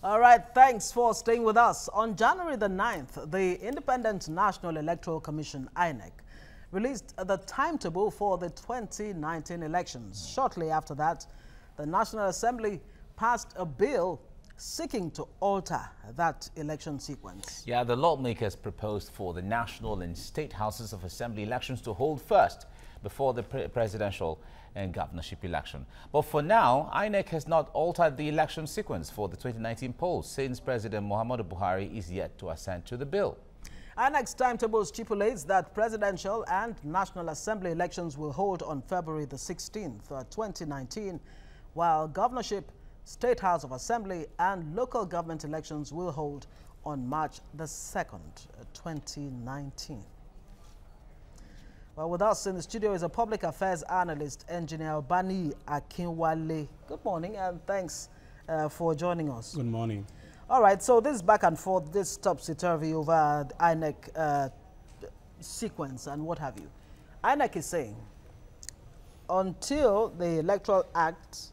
All right, thanks for staying with us. On January the 9th, the Independent National Electoral Commission, INEC, released the timetable for the 2019 elections. Shortly after that, the National Assembly passed a bill seeking to alter that election sequence. Yeah, the lawmakers proposed for the national and state houses of assembly elections to hold first before the presidential and governorship election. But for now, INEC has not altered the election sequence for the 2019 polls since President Muhammadu Buhari is yet to assent to the bill. INEC's timetable stipulates that presidential and National Assembly elections will hold on February the 16th, 2019, while governorship, State House of Assembly and local government elections will hold on March the 2nd, 2019. Well, with us in the studio is a public affairs analyst, engineer Bani Akinwale. Good morning and thanks for joining us. Good morning. All right, so this back and forth, this topsy-turvy over the INEC sequence and what have you. INEC is saying until the Electoral Act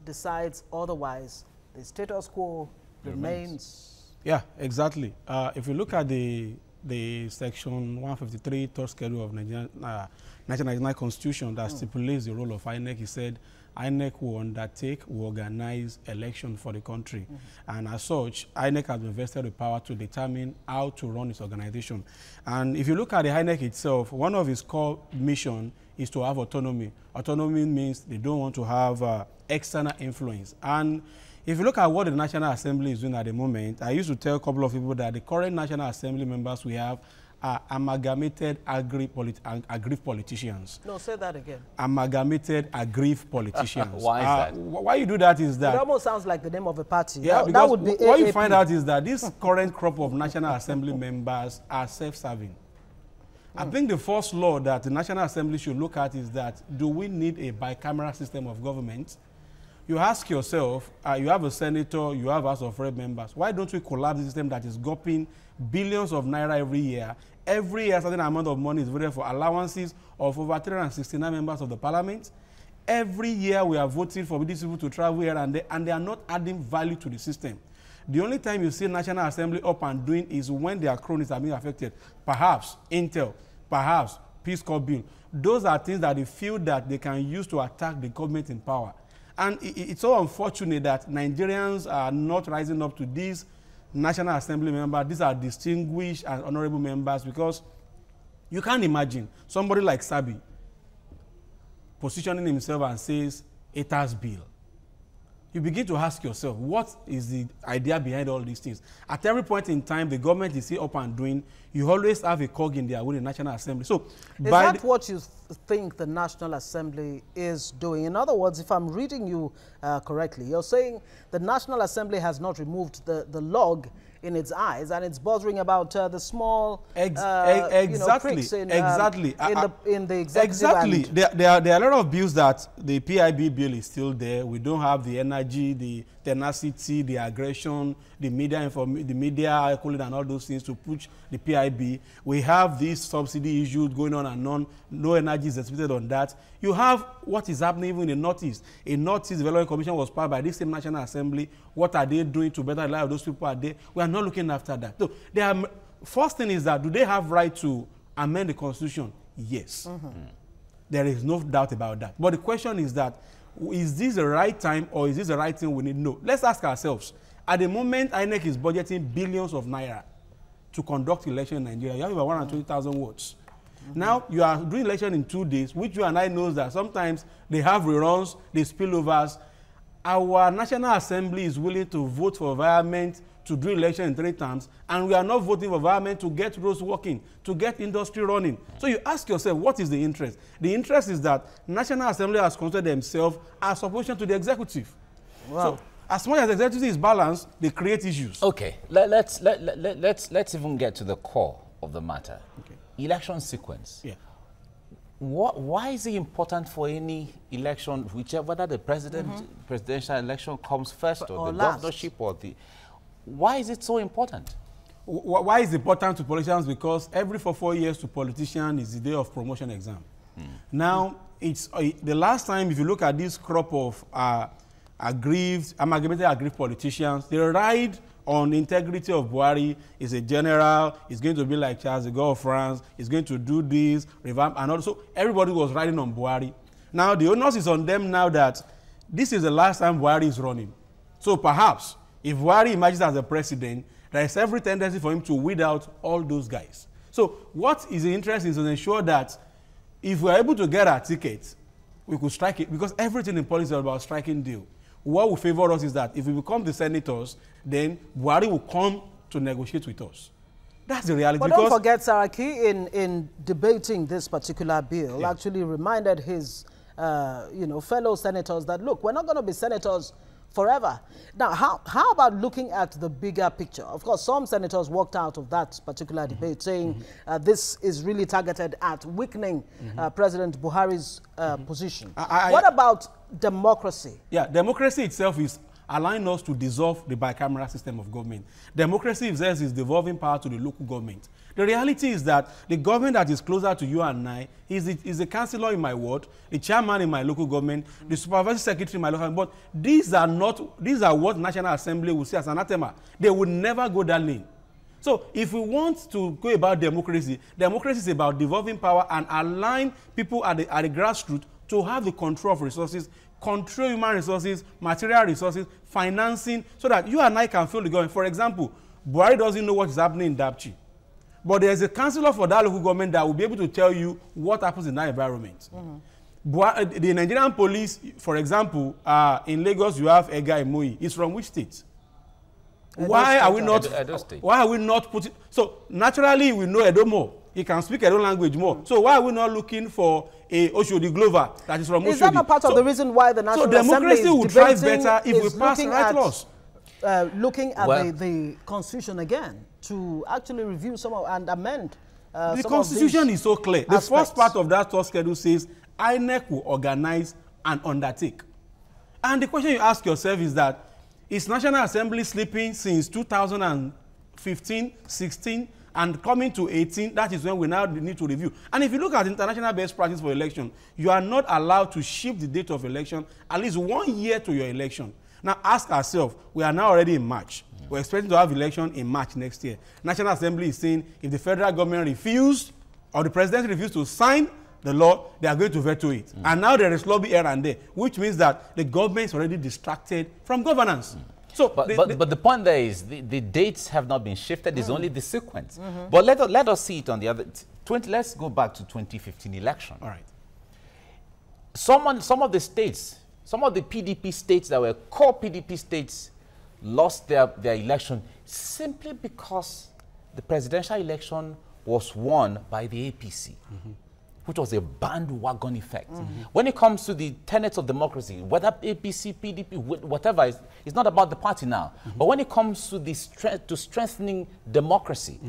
decides otherwise, the status quo remains. Yeah, exactly. If you look at the section 153 third schedule of Nigerian 1999 Constitution that stipulates the role of INEC, he said INEC will organize election for the country. And as such, INEC has been vested with power to determine how to run its organization. And if you look at the INEC itself, one of its core mission is to have autonomy. Autonomy means they don't want to have external influence. And if you look at what the National Assembly is doing at the moment, I used to tell a couple of people that the current National Assembly members we have are amalgamated aggrieved politicians. No, say that again. Amalgamated aggrieved politicians. Why is that? Why you do that is that... It almost sounds like the name of a party. Yeah, that because would be what AAP. you find out is that this current crop of National Assembly members are self-serving. I think the first law that the National Assembly should look at is that, do we need a bicameral system of government? You ask yourself, you have a senator, you have House of Rep members. Why don't we collapse the system that is gulping billions of naira every year? Every year, a certain amount of money is voted for allowances of over 369 members of the parliament. Every year, we are voting for these people to travel here and there, and they are not adding value to the system. The only time you see National Assembly up and doing is when their cronies are being affected. Perhaps Intel, perhaps Peace Corps Bill. Those are things that they feel that they can use to attack the government in power. And it's so unfortunate that Nigerians are not rising up to these National Assembly members. These are distinguished and honorable members, because you can't imagine somebody like Sabi positioning himself and says, "Etas bill." You begin to ask yourself, what is the idea behind all these things? At every point in time, the government is still up and doing. You always have a cog in there with the National Assembly. So, is that what you think the National Assembly is doing? In other words, if I'm reading you correctly, you're saying the National Assembly has not removed the log in its eyes, and it's bothering about the small pricks in the executive. Exactly. There are a lot of bills that the PIB bill is still there. We don't have the energy, the tenacity, the aggression, the media and all those things to push the PIB. We have these subsidy issues going on and on. No energy is expected on that. You have what is happening even in the Northeast. A Northeast Development Commission was passed by this same National Assembly. What are they doing to better the life of those people are there? We are not looking after that. So first thing is that, do they have right to amend the Constitution? Yes. There is no doubt about that. But the question is that, is this the right time or is this the right thing we need? No. Let's ask ourselves. At the moment, INEC is budgeting billions of naira to conduct election in Nigeria. You have about 120,000 votes. Now, you are doing election in 2 days, which you and I know that sometimes they have reruns, they spillovers. Our National Assembly is willing to vote for environment to do election in 3 terms, and we are not voting for environment to get roads working, to get industry running. So you ask yourself, what is the interest? The interest is that National Assembly has considered themselves as opposition to the executive. Wow. So, as much as the executive is balanced, they create issues. Okay, let's even get to the core of the matter. Okay. Election sequence. Yeah. Why is it important for any election, whether the presidential election comes first or the governorship or the... Why is it so important? Why is it important to politicians? Because every 4 years to politicians is the day of promotion exam. Now, it's the last time, if you look at this crop of amalgamated aggrieved politicians. They ride on the integrity of Buhari. He's a general. He's going to be like Charles de Gaulle of France. He's going to do this, revamp, and also everybody was riding on Buhari. Now the onus is on them now that this is the last time Buhari is running. So perhaps if Buhari emerges as the president, there is every tendency for him to weed out all those guys. So what is the interest is to ensure that if we are able to get our tickets, we could strike it, because everything in politics is about striking deal. What will favor us is that if we become the senators, then Buhari will come to negotiate with us. That's the reality. But don't forget, Saraki, in debating this particular bill, actually reminded his fellow senators that, look, we're not going to be senators forever. Now, how about looking at the bigger picture? Of course, some senators walked out of that particular debate saying this is really targeted at weakening President Buhari's position. What about democracy? Yeah, democracy itself is allowing us to dissolve the bicameral system of government. Democracy itself is devolving power to the local government. The reality is that the government that is closer to you and I is the councillor in my ward, the chairman in my local government, the supervisory secretary in my local government. But these are what National Assembly will see as anathema. They would never go that lane. So if we want to go about democracy, democracy is about devolving power and allowing people at the grassroots to have the control of resources, control human resources, material resources, financing, so that you and I can feel the government. For example, Buhari doesn't know what is happening in Dapchi. But there's a councillor for that local government that will be able to tell you what happens in that environment. The Nigerian police, for example, in Lagos, you have Ega Imoyi. He's from which state? Why are we not putting... So, naturally, we know Edo more. He can speak Edo language more. So, why are we not looking for a Oshodi Glover that is from Oshodi? Is that not part of the reason why the National Assembly democracy will thrive better if we pass right laws? Looking at the Constitution again, to actually review some of, and amend the Constitution is so clear. The first part of that third schedule says INEC will organize and undertake. And the question you ask yourself is that, is National Assembly sleeping since 2015, 16, and coming to 18? That is when we now need to review. And if you look at international best practice for election, you are not allowed to shift the date of election at least 1 year to your election. Now ask ourselves, we are now already in March. We're expecting to have election in March next year. National Assembly is saying if the federal government refused or the president refused to sign the law, they are going to veto it. And now there is lobby here and there, which means that the government is already distracted from governance. So, but the point there is the dates have not been shifted. It's only the sequence. But let us see it on the other. Let's go back to 2015 election. All right. Some of the states, some of the PDP states that were core PDP states, lost their election simply because the presidential election was won by the APC, which was a bandwagon effect. When it comes to the tenets of democracy, whether APC, PDP, whatever, it's not about the party now. But when it comes to the strengthening democracy,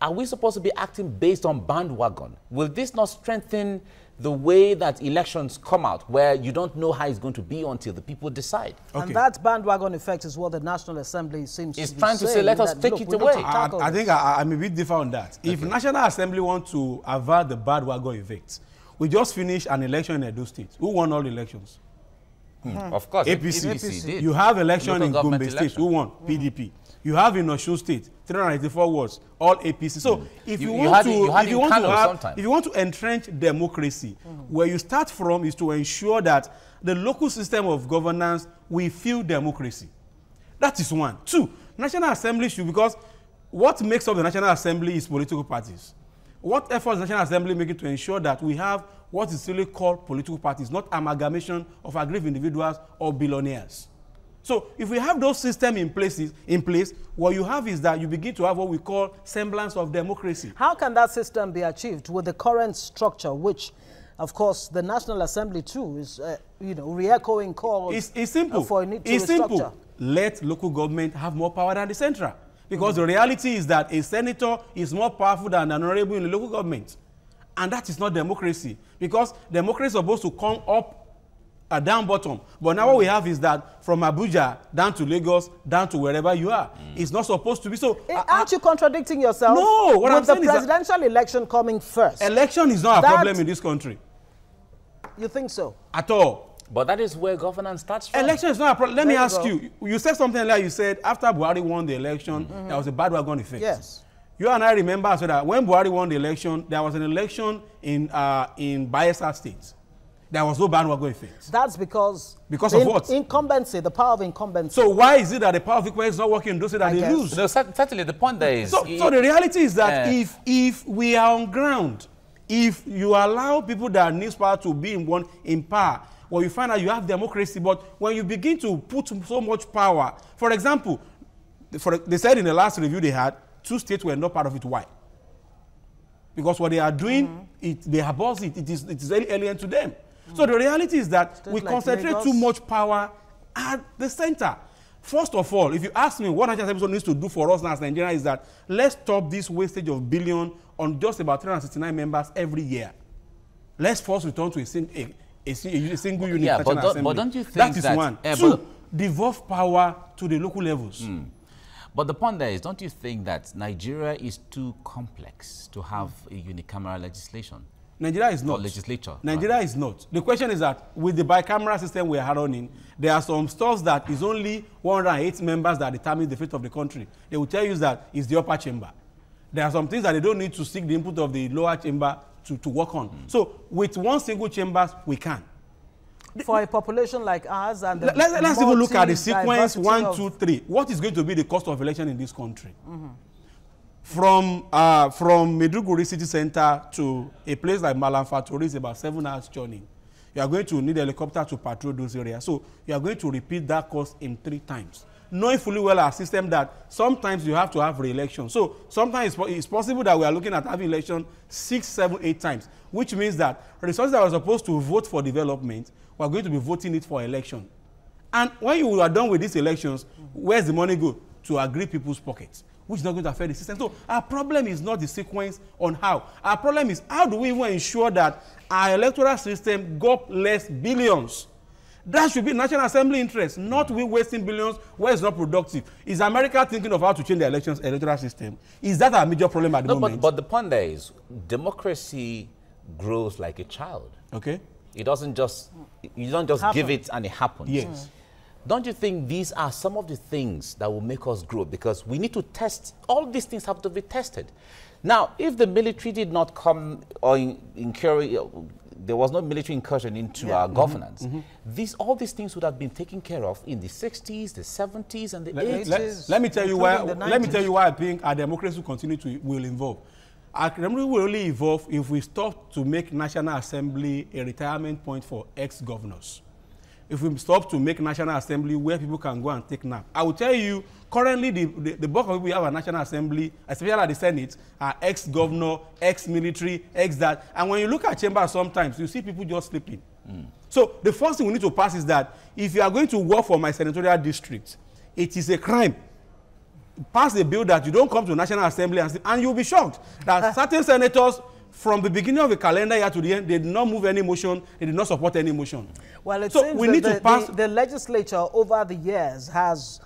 are we supposed to be acting based on bandwagon? Will this not strengthen the way that elections come out, where you don't know how it's going to be until the people decide? Okay. And that bandwagon effect is what the National Assembly seems to be trying to say, let us take it away. I think I'm a bit different on that. Okay. If National Assembly wants to avert the bandwagon effect, we just finished an election in Edo State. Who won all the elections? Of course, APC did. You have election in Gombe State. Who won? PDP. You have in Osun State, 384 wards, all APC. So if you want to entrench democracy, where you start from is to ensure that the local system of governance will fuel democracy. That is one. Two, National Assembly should, because what makes up the National Assembly is political parties. What efforts the National Assembly making to ensure that we have what is really called political parties, not amalgamation of aggrieved individuals or billionaires? So if we have those systems in place, what you have is that you begin to have what we call semblance of democracy. How can that system be achieved with the current structure, which, of course, the National Assembly too is, re-echoing calls? It's simple. For a need to it's simple. Let local government have more power than the central, because the reality is that a senator is more powerful than an honorable in the local government, and that is not democracy, because democracy is supposed to come up. Down bottom. But now what we have is that from Abuja down to Lagos, down to wherever you are, it's not supposed to be so. Aren't you contradicting yourself? No, what I'm saying is the presidential election coming first. Election is not a problem in this country. You think so? At all. But that is where governance starts from. Election is not a problem. Let me ask you. You said something like you said after Buhari won the election, there was a bandwagon effect. Yes. You and I remember so that when Buhari won the election, there was an election in Bayelsa State. There was no bandwagon effect. That's because of what? Incumbency, the power of incumbency. So why is it that the power of equity is not working in those that they lose? No, certainly the point there is... So the reality is that if we are on ground, if you allow people that need power to be in power, well, you find out you have democracy, but when you begin to put so much power, for example, they said in the last review they had, 2 states were not part of it. Why? Because what they are doing, they abhor it. It is very alien to them. So the reality is that we concentrate too much power at the center. First of all, if you ask me what National Assembly needs to do for us now as Nigeria is that let's stop this wastage of billion on just about 369 members every year. Let's first return to a single unit. Yeah, but don't you think that is one? Two, devolve power to the local levels. But the point there is, don't you think that Nigeria is too complex to have a unicameral legislation? Nigeria is not. Or legislature. Nigeria is not. The question is that with the bicameral system we are running, there are some stuff that is only 108 members that determine the fate of the country. They will tell you that it's the upper chamber. There are some things that they don't need to seek the input of the lower chamber to work on. So with one single chamber, we can. For a population like ours, and let's even look at the sequence 1, 2, 3. What is going to be the cost of election in this country? From Maiduguri city center to a place like Malam Fatori is about 7 hours journey. You are going to need a helicopter to patrol those areas. So you are going to repeat that cost in 3 times. Knowing fully well our system that sometimes you have to have re-election. So sometimes it's possible that we are looking at having election 6, 7, 8 times, which means that resources that were supposed to vote for development, we are going to be voting it for election. And when you are done with these elections, where's the money go? To agree people's pockets, which is not going to affect the system. So our problem is not the sequence on how. Our problem is how do we even ensure that our electoral system got less billions? That should be National Assembly interest, not we wasting billions where it's not productive. Is America thinking of how to change the electoral system? Is that our major problem at the moment? But the point there is, democracy grows like a child. Okay. It doesn't just, you don't just give it and it happens. Yes. Don't you think these are some of the things that will make us grow? Because we need to test, all these things have to be tested. Now, if the military did not come or there was no military incursion into our governance, all these things would have been taken care of in the 60s, the 70s, and the 80s. Let me tell you why. Let me tell you why I think our democracy will evolve. Our democracy will only evolve if we stop to make National Assembly a retirement point for ex-governors. If we stop to make National Assembly where people can go and take nap. I will tell you, currently the bulk of people we have at National Assembly, especially at the Senate, are ex-governor, ex-military, ex-that. And when you look at chambers sometimes, you see people just sleeping. So the first thing we need to pass is that if you are going to work for my senatorial district, it is a crime. Pass a bill that you don't come to National Assembly and you'll be shocked that certain senators, from the beginning of the calendar year to the end, they did not move any motion, they did not support any motion. Well, it seems we need to pass the legislature over the years has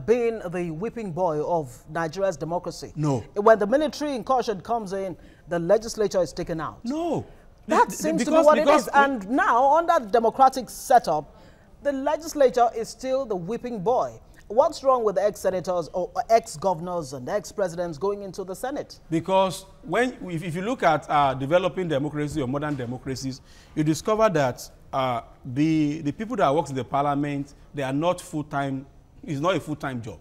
been the whipping boy of Nigeria's democracy. No. When the military incursion comes in, the legislature is taken out. No. That seems to be what it is. And now, under the democratic setup, the legislature is still the whipping boy. What's wrong with the ex-senators or ex-governors and ex-presidents going into the Senate? Because if you look at developing democracy or modern democracies, you discover that the people that work in the parliament, they are not full-time. It's not a full-time job.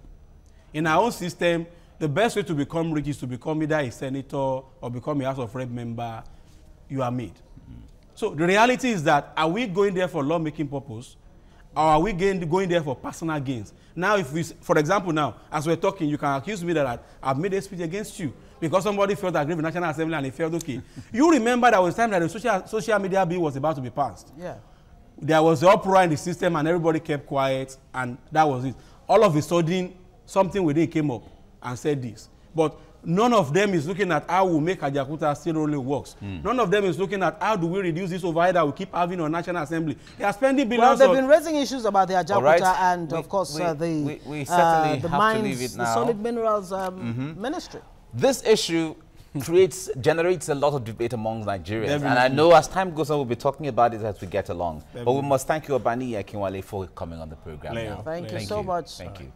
In our own system, the best way to become rich is to become either a senator or become a House of Rep member. You are made. So the reality is that, are we going there for lawmaking purpose? Or are we going there for personal gains? Now, if we, for example, now, as we're talking, you can accuse me that I've made a speech against you because somebody felt agreed with National Assembly and it felt okay. You remember there was time that the social media bill was about to be passed. Yeah. There was the uproar in the system and everybody kept quiet and that was it. All of a sudden, something within came up and said this. But none of them is looking at how we make Ajakuta still only works. None of them is looking at how do we reduce this overhead that we keep having on National Assembly. They are spending billions. Well, they've been raising issues about the Ajakuta and, of course, the mines, the solid minerals ministry. This issue generates a lot of debate among Nigerians. Definitely. And I know as time goes on, we'll be talking about it as we get along. Definitely. But we must thank you, Obani Akinwale, for coming on the program now. Thank you so much. Thank you.